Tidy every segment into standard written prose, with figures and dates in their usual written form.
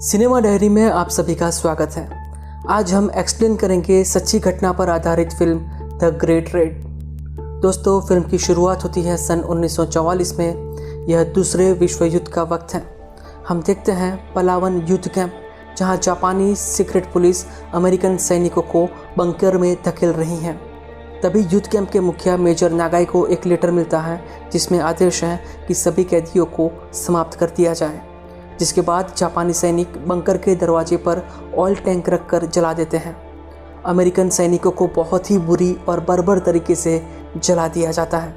Cinema diary में आप सभी का स्वागत है। आज हम एक्सप्लेन करेंगे सच्ची घटना पर आधारित फिल्म द ग्रेट रेड। दोस्तों, फिल्म की शुरुआत होती है सन 1944 में। यह दूसरे विश्व युद्ध का वक्त है। हम देखते हैं पलावन युद्ध कैंप, जहां जापानी सीक्रेट पुलिस अमेरिकन सैनिकों को बंकर में धकेल रही है। तभी युद्ध कैंप के मुखिया मेजर नागाई को एक लेटर मिलता है जिसमें आदेश है कि सभी कैदियों को समाप्त कर दिया जाए। जिसके बाद जापानी सैनिक बंकर के दरवाजे पर ऑयल टैंक रखकर जला देते हैं। अमेरिकन सैनिकों को बहुत ही बुरी और बर्बर तरीके से जला दिया जाता है।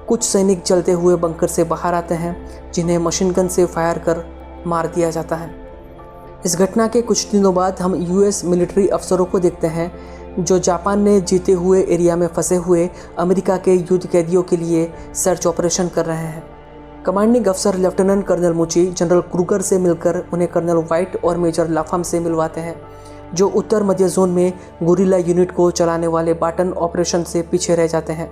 कुछ सैनिक जलते हुए बंकर से बाहर आते हैं, जिन्हें मशीन गन से फायर कर मार दिया जाता है। इस घटना के कुछ दिनों बाद हम यूएस मिलिट्री अफसरों को देखते हैं जो जापान ने जीते हुए एरिया में फंसे हुए अमेरिका के युद्ध कैदियों के लिए सर्च ऑपरेशन कर रहे हैं। कमांडिंग अफसर लेफ्टिनेंट कर्नल मुची जनरल क्रूगर से मिलकर उन्हें कर्नल वाइट और मेजर लाफम से मिलवाते हैं, जो उत्तर मध्य जोन में गुरिल्ला यूनिट को चलाने वाले बाटन ऑपरेशन से पीछे रह जाते हैं।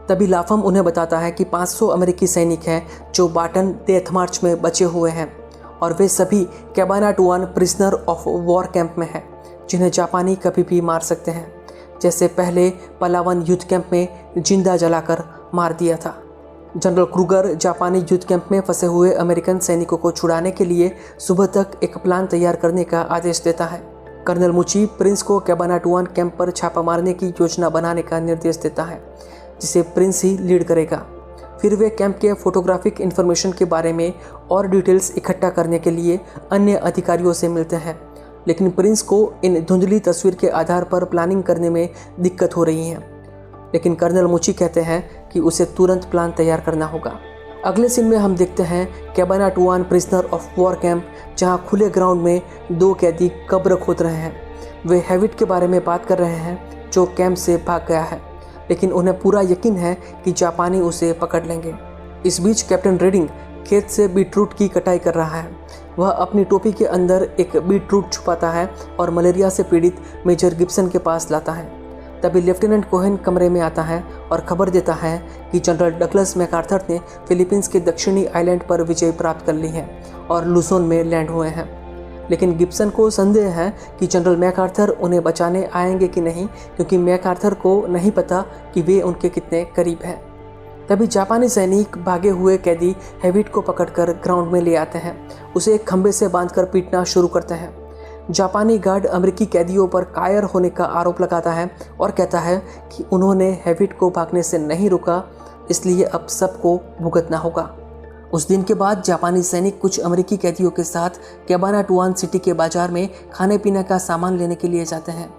तभी लाफम उन्हें बताता है कि 500 अमेरिकी सैनिक हैं जो बाटन डेथ मार्च में बचे हुए हैं और वे सभी कैबाना टुआन प्रिजनर ऑफ वॉर कैंप में हैं, जिन्हें जापानी कभी भी मार सकते हैं, जैसे पहले पलावन युद्ध कैंप में जिंदा जलाकर मार दिया था। जनरल क्रूगर जापानी युद्ध कैंप में फंसे हुए अमेरिकन सैनिकों को छुड़ाने के लिए सुबह तक एक प्लान तैयार करने का आदेश देता है। कर्नल मुची प्रिंस को कैबाना टुआन कैंप पर छापा मारने की योजना बनाने का निर्देश देता है, जिसे प्रिंस ही लीड करेगा। फिर वे कैंप के फोटोग्राफिक इन्फॉर्मेशन के बारे में और डिटेल्स इकट्ठा करने के लिए अन्य अधिकारियों से मिलते हैं, लेकिन प्रिंस को इन धुंधली तस्वीर के आधार पर प्लानिंग करने में दिक्कत हो रही है। लेकिन कर्नल मुची कहते हैं कि उसे तुरंत प्लान तैयार करना होगा। अगले सीन में हम देखते हैं कैबाना टुआन प्रिजनर ऑफ वॉर कैंप, जहां खुले ग्राउंड में 2 कैदी कब्र खोद रहे हैं। वे हैविट के बारे में बात कर रहे हैं जो कैंप से भाग गया है, लेकिन उन्हें पूरा यकीन है कि जापानी उसे पकड़ लेंगे। इस बीच कैप्टन रेडिंग खेत से बीटरूट की कटाई कर रहा है। वह अपनी टोपी के अंदर एक बीटरूट छुपाता है और मलेरिया से पीड़ित मेजर गिब्सन के पास लाता है। तभी लेफ्टिनेंट कोहेन कमरे में आता है और खबर देता है कि जनरल डगलस मैकार्थर ने फिलीपींस के दक्षिणी आइलैंड पर विजय प्राप्त कर ली है और लुजोन में लैंड हुए हैं। लेकिन गिब्सन को संदेह है कि जनरल मैकार्थर उन्हें बचाने आएंगे कि नहीं, क्योंकि मैकार्थर को नहीं पता कि वे उनके कितने करीब हैं। तभी जापानी सैनिक भागे हुए कैदी हैविट को पकड़कर ग्राउंड में ले आते हैं। उसे एक खंभे से बांधकर पीटना शुरू करते हैं। जापानी गार्ड अमेरिकी कैदियों पर कायर होने का आरोप लगाता है और कहता है कि उन्होंने हैविट को भागने से नहीं रोका, इसलिए अब सबको भुगतना होगा। उस दिन के बाद जापानी सैनिक कुछ अमेरिकी कैदियों के साथ कैबाना टुआन सिटी के बाजार में खाने पीने का सामान लेने के लिए जाते हैं।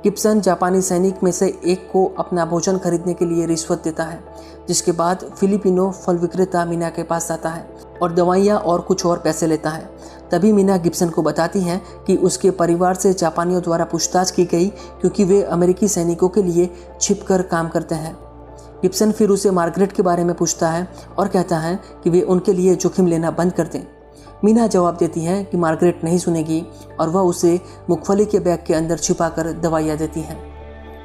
गिब्सन जापानी सैनिक में से एक को अपना भोजन खरीदने के लिए रिश्वत देता है, जिसके बाद फिलिपिनो फल विक्रेता मीना के पास जाता है और दवाइयाँ और कुछ और पैसे लेता है। तभी मीना गिब्सन को बताती हैं कि उसके परिवार से जापानियों द्वारा पूछताछ की गई, क्योंकि वे अमेरिकी सैनिकों के लिए छिपकर काम करते हैं। गिब्सन फिर उसे मार्गरेट के बारे में पूछता है और कहता है कि वे उनके लिए जोखिम लेना बंद कर दें। मीना जवाब देती है कि मार्गरेट नहीं सुनेगी और वह उसे मूंगफली के बैग के अंदर छिपाकर दवाइयाँ देती हैं।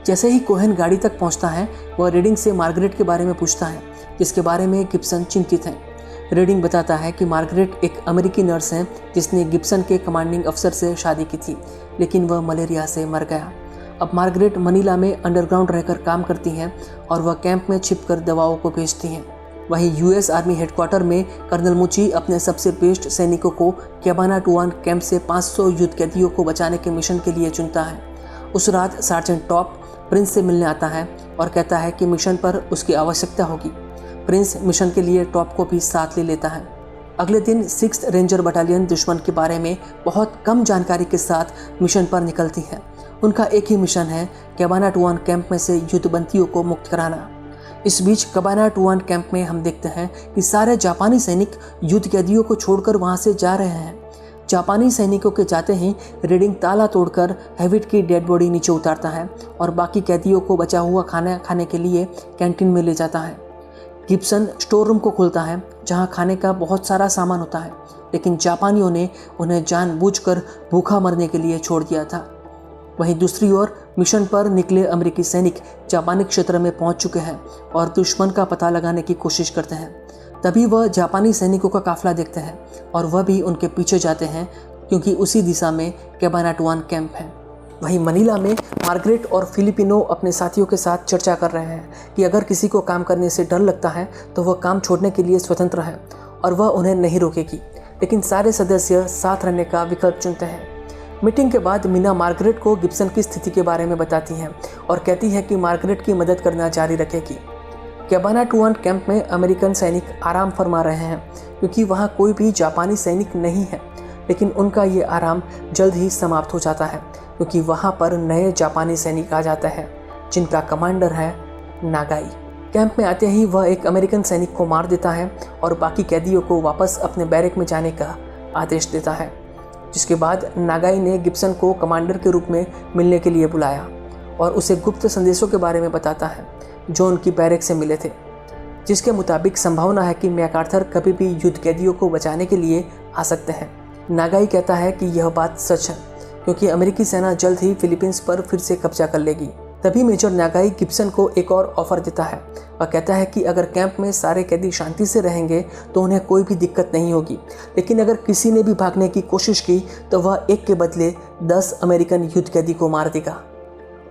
जैसे ही कोहेन गाड़ी तक पहुंचता है, वह रेडिंग से मार्गरेट के बारे में पूछता है, जिसके बारे में गिब्सन चिंतित है। रेडिंग बताता है कि मार्गरेट एक अमेरिकी नर्स है जिसने गिब्सन के कमांडिंग अफसर से शादी की थी, लेकिन वह मलेरिया से मर गया। अब मार्गरेट मनीला में अंडरग्राउंड रहकर काम करती हैं और वह कैंप में छिपकर दवाओं को भेजती हैं। वहीं यूएस आर्मी हेडक्वार्टर में कर्नल मुची अपने सबसे बेस्ट सैनिकों को कैबाना टुआन कैंप से 500 युद्ध कैदियों को बचाने के मिशन के लिए चुनता है। उस रात सार्जेंट टॉप प्रिंस से मिलने आता है और कहता है कि मिशन पर उसकी आवश्यकता होगी। प्रिंस मिशन के लिए टॉप को भी साथ ले लेता है। अगले दिन 6th रेंजर बटालियन दुश्मन के बारे में बहुत कम जानकारी के साथ मिशन पर निकलती है। उनका एक ही मिशन है, कैबाना टुआन कैंप में से युद्धबंदियों को मुक्त कराना। इस बीच कैबाना टुआन कैंप में हम देखते हैं कि सारे जापानी सैनिक युद्ध कैदियों को छोड़कर वहां से जा रहे हैं। जापानी सैनिकों के जाते ही रेडिंग ताला तोड़कर हैविट की डेड बॉडी नीचे उतारता है और बाकी कैदियों को बचा हुआ खाना खाने के लिए कैंटीन में ले जाता है। गिब्सन स्टोर रूम को खोलता है, जहां खाने का बहुत सारा सामान होता है, लेकिन जापानियों ने उन्हें जानबूझकर भूखा मरने के लिए छोड़ दिया था। वहीं दूसरी ओर मिशन पर निकले अमेरिकी सैनिक जापानी क्षेत्र में पहुंच चुके हैं और दुश्मन का पता लगाने की कोशिश करते हैं। तभी वह जापानी सैनिकों का काफिला देखते हैं और वह भी उनके पीछे जाते हैं क्योंकि उसी दिशा में कैबानाटुआन कैंप है। वहीं मनीला में मार्गरेट और फिलिपिनो अपने साथियों के साथ चर्चा कर रहे हैं कि अगर किसी को काम करने से डर लगता है तो वह काम छोड़ने के लिए स्वतंत्र है और वह उन्हें नहीं रोकेगी, लेकिन सारे सदस्य साथ रहने का विकल्प चुनते हैं। मीटिंग के बाद मीना मार्गरेट को गिब्सन की स्थिति के बारे में बताती हैं और कहती है कि मार्गरेट की मदद करना जारी रखेगी। कैबानाटुआन कैंप में अमेरिकन सैनिक आराम फरमा रहे हैं क्योंकि वहाँ कोई भी जापानी सैनिक नहीं है, लेकिन उनका ये आराम जल्द ही समाप्त हो जाता है क्योंकि वहाँ पर नए जापानी सैनिक आ जाते हैं जिनका कमांडर है नागाई। कैंप में आते ही वह एक अमेरिकन सैनिक को मार देता है और बाकी कैदियों को वापस अपने बैरक में जाने का आदेश देता है, जिसके बाद नागाई ने गिब्सन को कमांडर के रूप में मिलने के लिए बुलाया और उसे गुप्त संदेशों के बारे में बताता है जो उनकी बैरक से मिले थे, जिसके मुताबिक संभावना है कि मैकार्थर कभी भी युद्ध कैदियों को बचाने के लिए आ सकते हैं। नागाई कहता है कि यह बात सच है क्योंकि अमेरिकी सेना जल्द ही फिलीपींस पर फिर से कब्जा कर लेगी। तभी मेजर नागाई गिब्सन को एक और ऑफर देता है। वह कहता है कि अगर कैंप में सारे कैदी शांति से रहेंगे तो उन्हें कोई भी दिक्कत नहीं होगी, लेकिन अगर किसी ने भी भागने की कोशिश की तो वह एक के बदले 10 अमेरिकन युद्ध कैदी को मार देगा।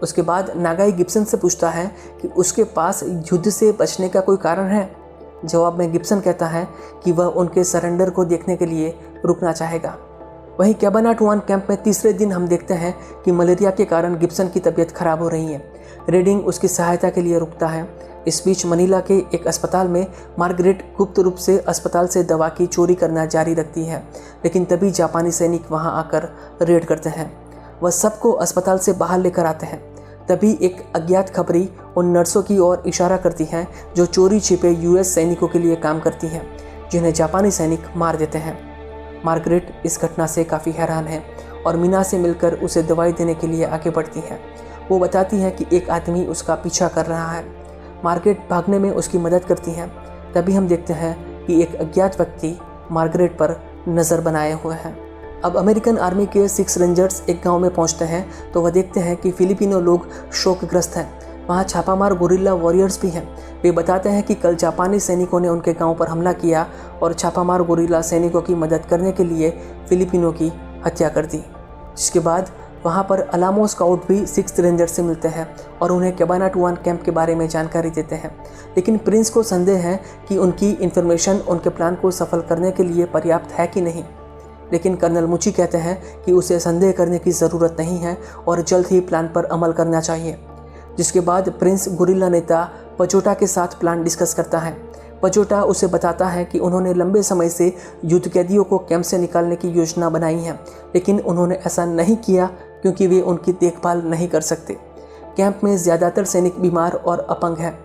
उसके बाद नागाई गिब्सन से पूछता है कि उसके पास युद्ध से बचने का कोई कारण है। जवाब में गिब्सन कहता है कि वह उनके सरेंडर को देखने के लिए रुकना चाहेगा। वहीं कैबानाटुआन कैंप में तीसरे दिन हम देखते हैं कि मलेरिया के कारण गिब्सन की तबीयत खराब हो रही है। रेडिंग उसकी सहायता के लिए रुकता है। इस बीच मनीला के एक अस्पताल में मार्गरेट गुप्त रूप से अस्पताल से दवा की चोरी करना जारी रखती है, लेकिन तभी जापानी सैनिक वहां आकर रेड करते हैं। वह सबको अस्पताल से बाहर लेकर आते हैं। तभी एक अज्ञात खबरी उन नर्सों की ओर इशारा करती है जो चोरी छिपे यूएस सैनिकों के लिए काम करती हैं, जिन्हें जापानी सैनिक मार देते हैं। मार्गरेट इस घटना से काफ़ी हैरान है और मीना से मिलकर उसे दवाई देने के लिए आगे बढ़ती है। वो बताती है कि एक आदमी उसका पीछा कर रहा है। मार्गरेट भागने में उसकी मदद करती है। तभी हम देखते हैं कि एक अज्ञात व्यक्ति मार्गरेट पर नज़र बनाए हुए हैं। अब अमेरिकन आर्मी के 6 रेंजर्स एक गांव में पहुंचते हैं तो वह देखते हैं कि फिलिपिनो लोग शोकग्रस्त हैं। वहां छापामार गोरिल्ला वॉरियर्स भी हैं। वे बताते हैं कि कल जापानी सैनिकों ने उनके गांव पर हमला किया और छापामार गोरिल्ला सैनिकों की मदद करने के लिए फिलिपिनो की हत्या कर दी। जिसके बाद वहां पर अलामो स्काउट भी 6 रेंजर से मिलते हैं और उन्हें कैबानाटुआन कैंप के बारे में जानकारी देते हैं, लेकिन प्रिंस को संदेह है कि उनकी इन्फॉर्मेशन उनके प्लान को सफल करने के लिए पर्याप्त है कि नहीं। लेकिन कर्नल मुची कहते हैं कि उसे संदेह करने की ज़रूरत नहीं है और जल्द ही प्लान पर अमल करना चाहिए। जिसके बाद प्रिंस गोरिल्ला नेता पचोटा के साथ प्लान डिस्कस करता है। पचोटा उसे बताता है कि उन्होंने लंबे समय से युद्ध कैदियों को कैंप से निकालने की योजना बनाई है, लेकिन उन्होंने ऐसा नहीं किया क्योंकि वे उनकी देखभाल नहीं कर सकते। कैंप में ज़्यादातर सैनिक बीमार और अपंग हैं।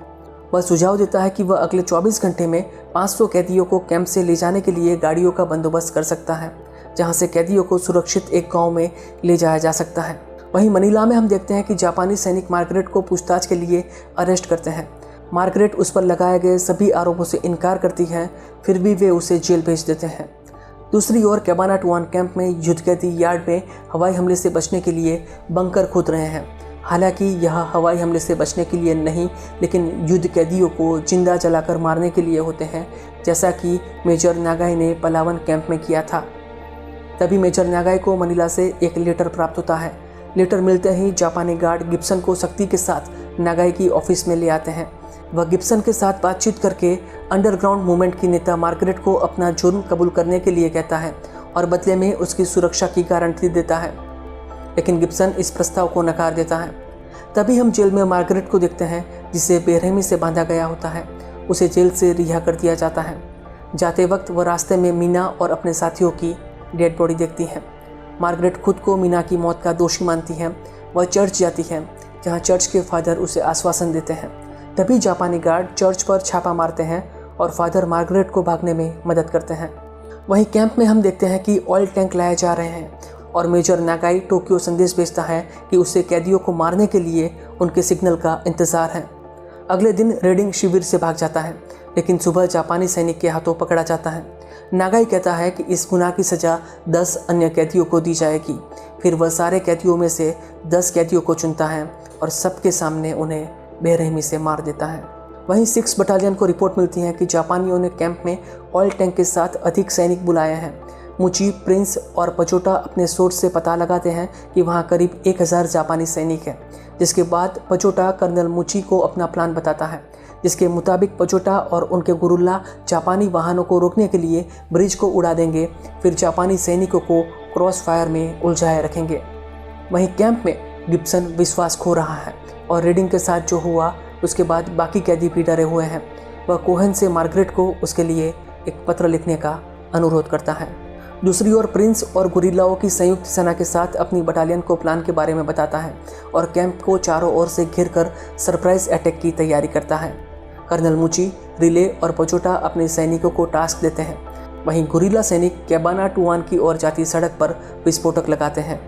वह सुझाव देता है कि वह अगले 24 घंटे में 500 कैदियों को कैंप से ले जाने के लिए गाड़ियों का बंदोबस्त कर सकता है, जहां से कैदियों को सुरक्षित एक गांव में ले जाया जा सकता है। वहीं मनीला में हम देखते हैं कि जापानी सैनिक मार्गरेट को पूछताछ के लिए अरेस्ट करते हैं। मार्गरेट उस पर लगाए गए सभी आरोपों से इनकार करती है, फिर भी वे उसे जेल भेज देते हैं। दूसरी ओर कैबानाटुआन कैंप में युद्ध कैदी यार्ड में हवाई हमले से बचने के लिए बंकर खोद रहे हैं। हालांकि यह हवाई हमले से बचने के लिए नहीं, लेकिन युद्ध कैदियों को जिंदा जलाकर मारने के लिए होते हैं, जैसा कि मेजर नागाई ने पलावन कैंप में किया था। तभी मेजर नागाई को मनीला से एक लेटर प्राप्त होता है। लेटर मिलते ही जापानी गार्ड गिब्सन को सख्ती के साथ नागाई की ऑफिस में ले आते हैं। वह गिब्सन के साथ बातचीत करके अंडरग्राउंड मूवमेंट की नेता मार्गरेट को अपना जुर्म कबूल करने के लिए कहता है और बदले में उसकी सुरक्षा की गारंटी देता है, लेकिन गिब्सन इस प्रस्ताव को नकार देता है। तभी हम जेल में मार्गरेट को देखते हैं, जिसे बेरहमी से बांधा गया होता है। उसे जेल से रिहा कर दिया जाता है। जाते वक्त वह रास्ते में मीना और अपने साथियों की डेड बॉडी देखती है। मार्गरेट खुद को मीना की मौत का दोषी मानती है। वह चर्च जाती है, जहां चर्च के फादर उसे आश्वासन देते हैं। तभी जापानी गार्ड चर्च पर छापा मारते हैं और फादर मार्गरेट को भागने में मदद करते हैं। वहीं कैंप में हम देखते हैं कि ऑयल टैंक लाए जा रहे हैं और मेजर नागाई टोक्यो संदेश भेजता है कि उसे कैदियों को मारने के लिए उनके सिग्नल का इंतजार है। अगले दिन रेडिंग शिविर से भाग जाता है, लेकिन सुबह जापानी सैनिक के हाथों पकड़ा जाता है। नागाई कहता है कि इस गुनाह की सज़ा 10 अन्य कैदियों को दी जाएगी। फिर वह सारे कैदियों में से 10 कैदियों को चुनता है और सबके सामने उन्हें बेरहमी से मार देता है। वहीं 6 बटालियन को रिपोर्ट मिलती है कि जापानियों ने कैंप में ऑयल टैंक के साथ अधिक सैनिक बुलाए हैं। मुची, प्रिंस और पचोटा अपने सोर्स से पता लगाते हैं कि वहाँ करीब 1000 जापानी सैनिक हैं। जिसके बाद पचोटा कर्नल मुची को अपना प्लान बताता है, जिसके मुताबिक पचोटा और उनके गुरिल्ला जापानी वाहनों को रोकने के लिए ब्रिज को उड़ा देंगे, फिर जापानी सैनिकों को क्रॉस फायर में उलझाए रखेंगे। वहीं कैंप में गिब्सन विश्वास खो रहा है और रीडिंग के साथ जो हुआ उसके बाद बाकी कैदी भी डरे हुए हैं। वह कोहेन से मार्गरेट को उसके लिए एक पत्र लिखने का अनुरोध करता है। दूसरी ओर प्रिंस और गुरिल्लाओं की संयुक्त सेना के साथ अपनी बटालियन को प्लान के बारे में बताता है और कैंप को चारों ओर से घिरकर सरप्राइज अटैक की तैयारी करता है। कर्नल मुची, रिले और पचोटा अपने सैनिकों को टास्क देते हैं। वहीं गुरिल्ला सैनिक कैबाना टुआन की ओर जाती सड़क पर विस्फोटक लगाते हैं।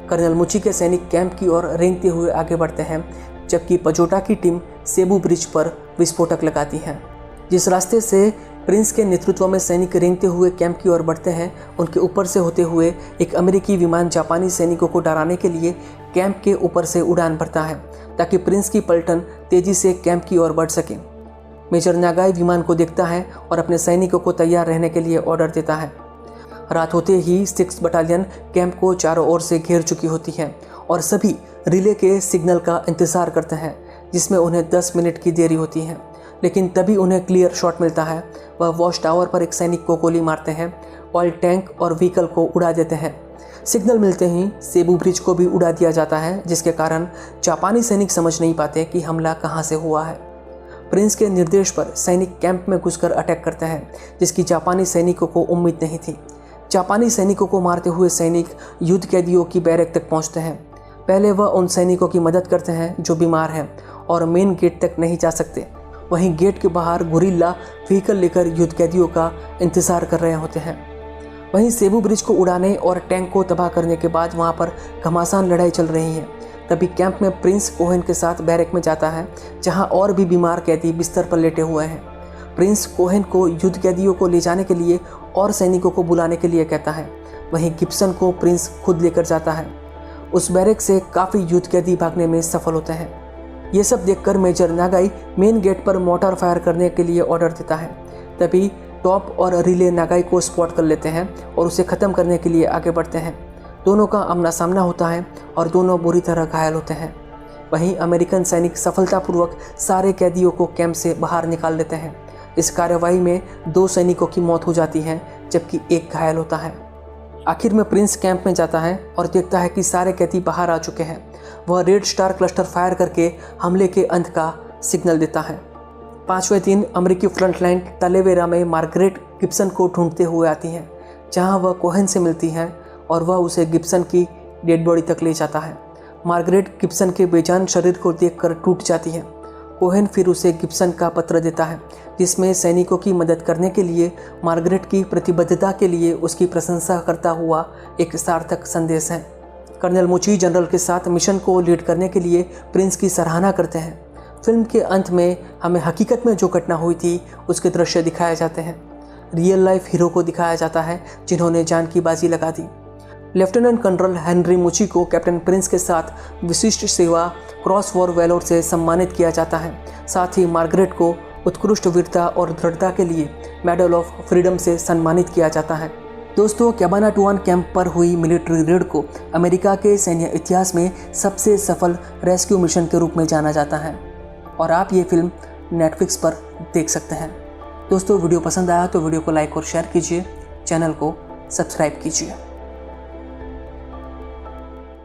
कर्नल मुची के सैनिक कैंप की ओर रेंगते हुए आगे बढ़ते हैं, जबकि पचोटा की टीम सेबू ब्रिज पर विस्फोटक लगाती है। जिस रास्ते से प्रिंस के नेतृत्व में सैनिक रेंगते हुए कैंप की ओर बढ़ते हैं, उनके ऊपर से होते हुए एक अमेरिकी विमान जापानी सैनिकों को डराने के लिए कैंप के ऊपर से उड़ान भरता है ताकि प्रिंस की पलटन तेजी से कैंप की ओर बढ़ सके। मेजर नागाई विमान को देखता है और अपने सैनिकों को तैयार रहने के लिए ऑर्डर देता है। रात होते ही 6 बटालियन कैंप को चारों ओर से घेर चुकी होती है और सभी रिले के सिग्नल का इंतज़ार करते हैं, जिसमें उन्हें 10 मिनट की देरी होती है। लेकिन तभी उन्हें क्लियर शॉट मिलता है। वह वॉच टावर पर एक सैनिक को गोली मारते हैं, ऑयल टैंक और व्हीकल को उड़ा देते हैं। सिग्नल मिलते ही सेबू ब्रिज को भी उड़ा दिया जाता है, जिसके कारण जापानी सैनिक समझ नहीं पाते कि हमला कहाँ से हुआ है। प्रिंस के निर्देश पर सैनिक कैंप में घुसकर अटैक करते हैं, जिसकी जापानी सैनिकों को उम्मीद नहीं थी। जापानी सैनिकों को मारते हुए सैनिक युद्ध कैदियों की बैरक तक पहुंचते हैं। पहले वह उन सैनिकों की मदद करते हैं जो बीमार हैं और मेन गेट तक नहीं जा सकते। वहीं गेट के बाहर गुरिल्ला व्हीकल लेकर युद्ध कैदियों का इंतजार कर रहे होते हैं। वहीं सेबू ब्रिज को उड़ाने और टैंक को तबाह करने के बाद वहां पर घमासान लड़ाई चल रही है। तभी कैंप में प्रिंस कोहेन के साथ बैरक में जाता है, जहां और भी बीमार कैदी बिस्तर पर लेटे हुए हैं। प्रिंस कोहेन को युद्ध कैदियों को ले जाने के लिए और सैनिकों को बुलाने के लिए कहता है। वहीं गिब्सन को प्रिंस खुद लेकर जाता है। उस बैरक से काफ़ी युद्ध कैदी भागने में सफल होते हैं। ये सब देखकर मेजर नागाई मेन गेट पर मोर्टार फायर करने के लिए ऑर्डर देता है। तभी टॉप और रिले नागाई को स्पॉट कर लेते हैं और उसे ख़त्म करने के लिए आगे बढ़ते हैं। दोनों का आमना सामना होता है और दोनों बुरी तरह घायल होते हैं। वहीं अमेरिकन सैनिक सफलतापूर्वक सारे कैदियों को कैंप से बाहर निकाल लेते हैं। इस कार्यवाही में 2 सैनिकों की मौत हो जाती है, जबकि 1 घायल होता है। आखिर में प्रिंस कैंप में जाता है और देखता है कि सारे कैदी बाहर आ चुके हैं। वह रेड स्टार क्लस्टर फायर करके हमले के अंत का सिग्नल देता है। 5वें दिन अमेरिकी फ्रंटलाइन तालेवेरा में मार्गरेट गिब्सन को ढूंढते हुए आती है, जहां वह कोहेन से मिलती है और वह उसे गिब्सन की डेड बॉडी तक ले जाता है। मार्गरेट गिब्सन के बेजान शरीर को देखकर टूट जाती है। कोहेन फिर उसे गिब्सन का पत्र देता है, जिसमें सैनिकों की मदद करने के लिए मार्गरेट की प्रतिबद्धता के लिए उसकी प्रशंसा करता हुआ एक सार्थक संदेश है। कर्नल मुची जनरल के साथ मिशन को लीड करने के लिए प्रिंस की सराहना करते हैं। फिल्म के अंत में हमें हकीकत में जो घटना हुई थी उसके दृश्य दिखाए जाते हैं। रियल लाइफ हीरो को दिखाया जाता है जिन्होंने जान की बाजी लगा दी। लेफ्टिनेंट कर्नल हेनरी मुची को कैप्टन प्रिंस के साथ विशिष्ट सेवा क्रॉस वॉर वैलोर से सम्मानित किया जाता है। साथ ही मार्गरेट को उत्कृष्ट वीरता और दृढ़ता के लिए मेडल ऑफ फ्रीडम से सम्मानित किया जाता है। दोस्तों, कैबाना टुआन कैंप पर हुई मिलिट्री रेड को अमेरिका के सैन्य इतिहास में सबसे सफल रेस्क्यू मिशन के रूप में जाना जाता है और आप ये फिल्म नेटफ्लिक्स पर देख सकते हैं। दोस्तों, वीडियो पसंद आया तो वीडियो को लाइक और शेयर कीजिए, चैनल को सब्सक्राइब कीजिए।